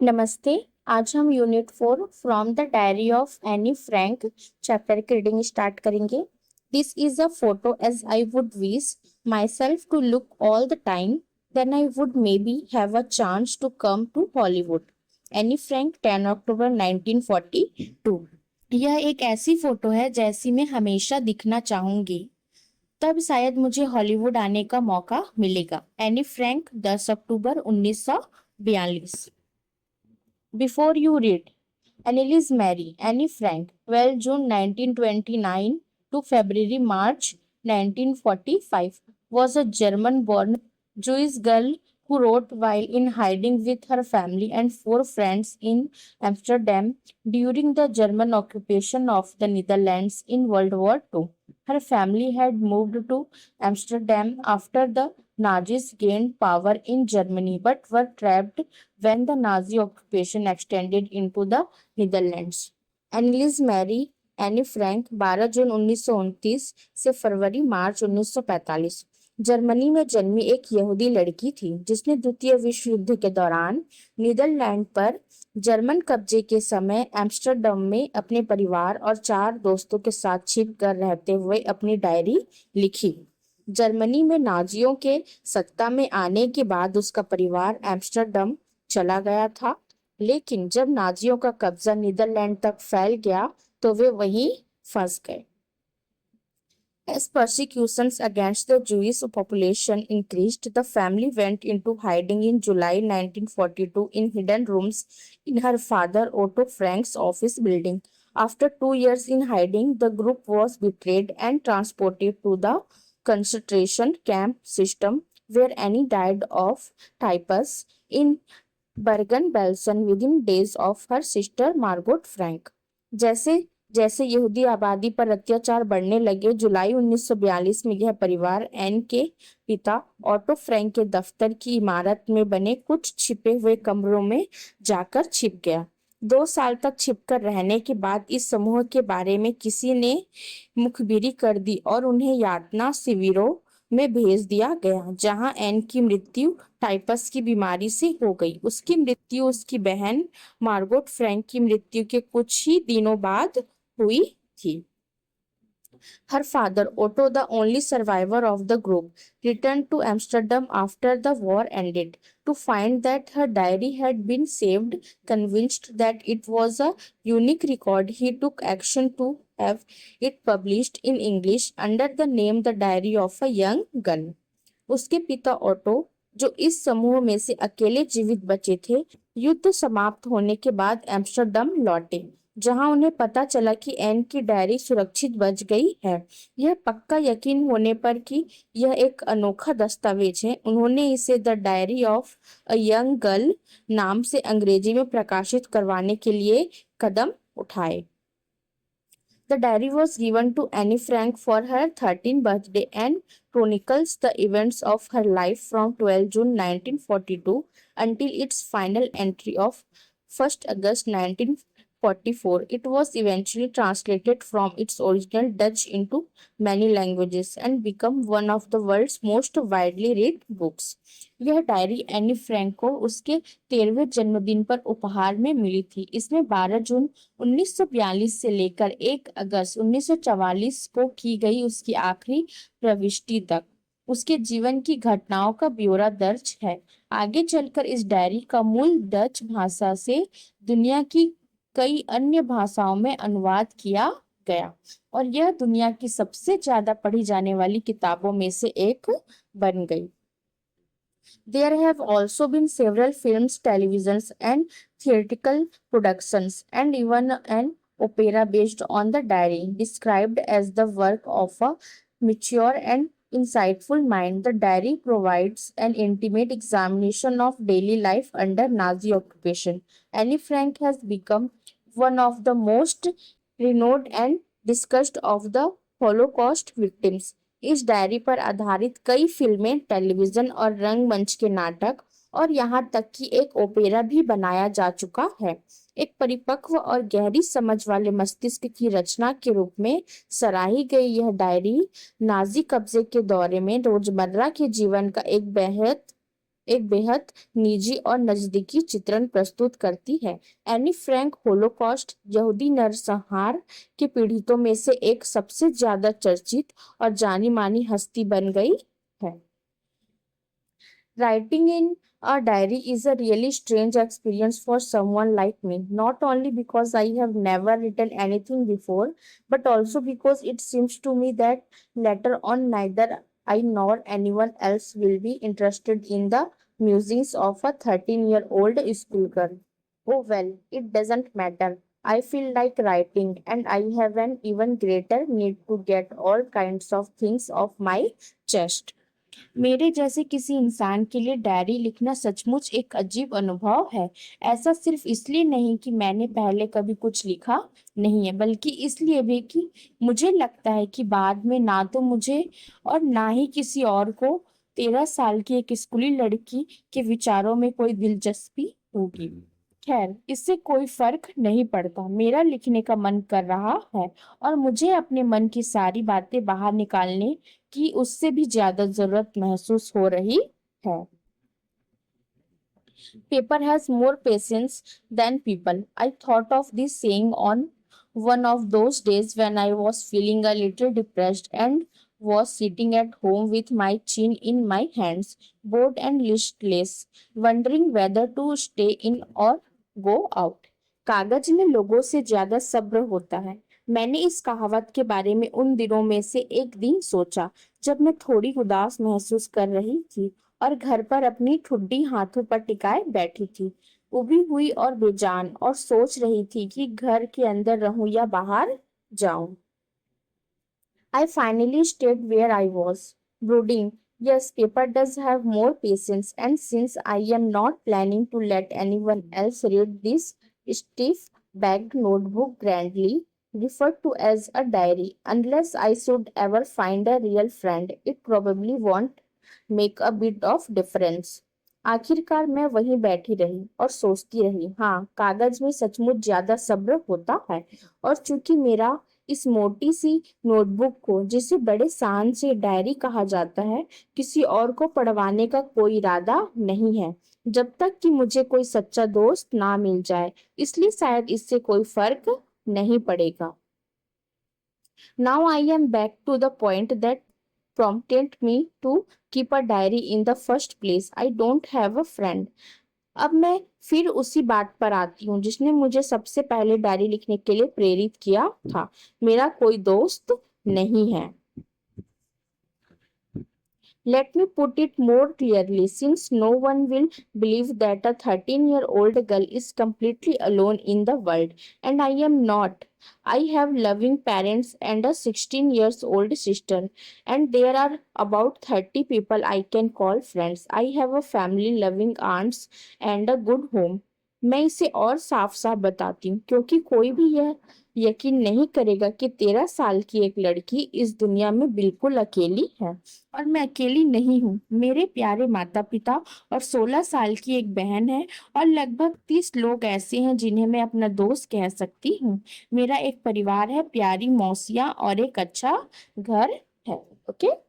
नमस्ते। आज हम unit 4 from the diary of Anne Frank chapter की रीडिंग स्टार्ट करेंगे। This is a photo as I would wish myself to look all the time, then I would maybe have a chance to come to Hollywood. Anne Frank 10 October 1942। यह एक ऐसी photo है जैसी मैं हमेशा दिखना चाहूंगी, तब शायद मुझे हॉलीवुड आने का मौका मिलेगा। Any Frank 10 October 1942। Before you read, Annelies Mary, Annie Frank, 12 June 1929 to February March 1945, was a German born Jewish girl who wrote while in hiding with her family and four friends in Amsterdam during the German occupation of the Netherlands in World War II. Her family had moved to Amsterdam after the Nazis gained power in Germany but were trapped when the Nazi occupation extended into the Netherlands. Annelies Mary Anne Frank 12 जून 1929 से फरवरी मार्च 1945 Germany में जन्मी एक यहूदी लड़की थी जिसने द्वितीय विश्व युद्ध के दौरान नीदरलैंड पर जर्मन कब्जे के समय एम्स्टर्डम में अपने परिवार और चार दोस्तों के साथ छिप कर रहते हुए अपनी डायरी लिखी। जर्मनी में नाजियों के सत्ता में आने के बाद उसका परिवार एम्स्टर्डम चला गया था, लेकिन जब नाजियों का कब्जा नीदरलैंड तक फैल गया तो वे वहीं फंस गए। As persecutions against the Jewish population increased, the family went into hiding in July 1942 in hidden rooms in her father Otto Frank's office building. After 2 years in hiding, the group was betrayed and transported to the concentration camp system, where Annie died of typhus in Bergen-Belsen within days of her sister Margot Frank. जैसे जैसे यहूदी आबादी पर अत्याचार बढ़ने लगे, जुलाई 1942 में यह परिवार एन के पिता ऑटो फ्रैंक के दफ्तर की इमारत में बने कुछ छिपे हुए कमरों में जाकर छिप गया। 2 साल तक छिपकर रहने के बाद इस समूह के बारे में किसी ने मुखबिरी कर दी और उन्हें यातना शिविरों में भेज दिया गया, जहां एन की मृत्यु टाइफस की बीमारी से हो गई। उसकी मृत्यु उसकी बहन मार्गोट फ्रैंक की मृत्यु के कुछ ही दिनों बाद हुई थी। Her father, Otto, the only survivor of the group, returned to Amsterdam after the war ended to find that her diary had been saved. Convinced that it was a unique record, he took action to have it published in English under the name The Diary of a Young Gun. उसके पिता auto, जो इस समूह में से अकेले जीवित बचे थे, युद्ध समाप्त होने के बाद एम्स्टर्डम लौटे, जहां उन्हें पता चला कि एन की डायरी सुरक्षित बच गई है। यह पक्का यकीन होने पर कि यह एक अनोखा दस्तावेज है, उन्होंने इसे the diary of a young girl नाम से अंग्रेजी में प्रकाशित करवाने के लिए कदम उठाए। The diary was given to Annie Frank for her 13th birthday and chronicles the events of her life from 12 June 1942 until its final entry of 1st August 1944. It was eventually translated from its original Dutch into many languages and became one of the world's most widely read books. यह diary Anne Frank को उसके 13वें जन्मदिन पर उपहार में मिली थी। इसमें 12 जून 1942 से लेकर 1 अगस्त 1944 को की गई उसकी आखिरी प्रविष्टि तक उसके जीवन की घटनाओं का ब्यौरा दर्ज है। आगे चलकर इस डायरी का मूल डच भाषा से दुनिया की कई अन्य भाषाओं में अनुवाद किया गया और यह दुनिया की सबसे ज्यादा पढ़ी जाने वाली किताबों में से एक बन गई। There have also been several films, televisions, and theatrical productions, and even an opera based on the diary, described as the work of a mature and insightful mind. The diary provides an intimate examination of daily life under Nazi occupation. Annie Frank has become one of the most renowned and discussed of the Holocaust victims. इस diary पर आधारित कई फिल्में, television और रंगमंच के नाटक और यहाँ तक कि एक ओपेरा भी बनाया जा चुका है। एक परिपक्व और गहरी समझ वाले मस्तिष्क की रचना के रूप में सराही गई यह डायरी नाजी कब्जे के दौरे में रोजमर्रा के जीवन का एक बेहद एक बेहद निजी और नजदीकी चित्रण प्रस्तुत करती है। एनी फ्रैंक होलोकॉस्ट यहूदी नरसंहार के पीड़ितों में से एक सबसे ज्यादा चर्चित और जानी मानी हस्ती बन गई है। Writing in a diary is a really strange experience for someone like me, not only because I have never written anything before, but also because it seems to me that later on neither I nor anyone else will be interested in the musings of a 13-year-old schoolgirl. Oh well, it doesn't matter. I feel like writing, and I have an even greater need to get all kinds of things off my chest. मेरे जैसे किसी इंसान के लिए diary लिखना सचमुच एक अजीब अनुभव है। ऐसा सिर्फ इसलिए नहीं कि मैंने पहले कभी कुछ लिखा नहीं है, बल्कि इसलिए भी कि मुझे लगता है कि बाद में ना तो मुझे और ना ही किसी और को 13 साल की एक स्कूली लड़की के विचारों में कोई दिलचस्पी होगी। खैर, इससे कोई फर्क नहीं पड़ता। मेरा लिखने का मन कर रहा है और मुझे अपने मन की सारी बातें बाहर निकालने की उससे भी ज्यादा जरूरत महसूस हो रही है। Paper has more patience than people. I thought of this saying on one of those days when I was feeling a little depressed and was sitting at home with my chin in my hands, bored and listless, wondering whether to stay in or go out. कागज में लोगों से ज्यादा सब्र होता है। मैंने इस कहावत के बारे में उन दिनों में से एक दिन सोचा जब मैं थोड़ी उदास महसूस कर रही थी और घर पर अपनी ठुड्डी हाथों पर टिकाए बैठी थी, उबी हुई और बेजान, और सोच रही थी कि घर के अंदर रहूं या बाहर जाऊं। I finally stayed where I was, brooding. Yes, paper does have more patience, and since I am not planning to let anyone else read this stiff bagged notebook grandly referred to as a diary, unless I should ever find a real friend, it probably won't make a bit of difference. आखिरकार मैं वहीं बैठी रही और सोचती रही। हाँ, कागज में सचमुच ज्यादा सब्र होता है, और चूंकि मेरा इस मोटी सी नोटबुक को, जिसे बड़े शान से डायरी कहा जाता है, किसी और को पढ़वाने का कोई इरादा नहीं है जब तक कि मुझे कोई सच्चा दोस्त ना मिल जाए, इसलिए शायद इससे कोई फर्क नहीं पड़ेगा। Now I am back to the point that prompted me to keep a diary in the first place. I don't have a friend. अब मैं फिर उसी बात पर आती हूँ जिसने मुझे सबसे पहले डायरी लिखने के लिए प्रेरित किया था। मेरा कोई दोस्त नहीं है। Let me put it more clearly, since no one will believe that a 13-year-old girl is completely alone in the world, and I am not. I have loving parents and a 16 years old sister, and there are about 30 people I can call friends. I have a family, loving aunts, and a good home. मैं इसे और साफ साफ बताती हूँ क्योंकि कोई भी यह यकीन नहीं करेगा कि 13 साल की एक लड़की इस दुनिया में बिल्कुल अकेली है, और मैं अकेली नहीं हूँ। मेरे प्यारे माता पिता और 16 साल की एक बहन है, और लगभग 30 लोग ऐसे हैं जिन्हें मैं अपना दोस्त कह सकती हूँ। मेरा एक परिवार है, प्यारी मौसियाँ और एक अच्छा घर है। ओके।